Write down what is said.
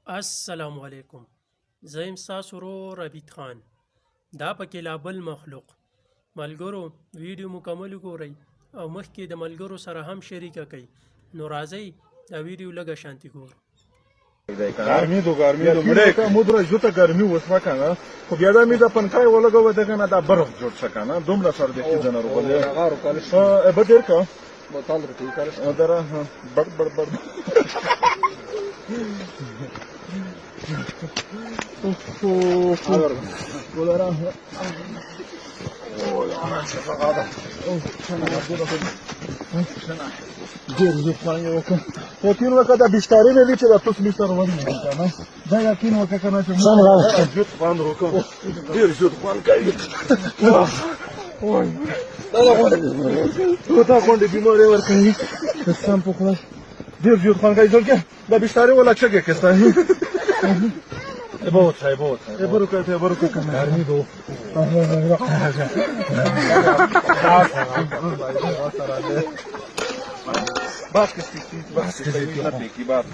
السلام علیکم. زه یم ستاسو ورور عبید خان. دا پکې لا بل مخلوق. ملګرو ویډیو مکمل وګورئ او مخکې د ملګرو سره هم شریکه کړئ. نو راځئ دا ویډیو لږه شانتي ګورو. گرمی دو مړه که مودره جوته ګرمي وسوه کنه خو بیا دا مې د پنکای ولګوه ده کنه دا برف جوړ شه کنه دومره سر د کیدنه روغله بدر کا بوتل رکی کار دره بڑ بڑ بڑ ولرا ډېر زخمانه وکړه یقین وکړه دا بشکاري مې وي چې دا توس مې سره ونیول کنه دا یقین وکړه کنه چې موږ زیات خوند وکړو ډېر زیات خوند کوي دا غونډې بیماري ورکوي سم په خدای ډېر زیات خوند کوي ځکه دا بشکاري ولا چګه کسته बहुत है बरुका करना गर्मी दो बात की बात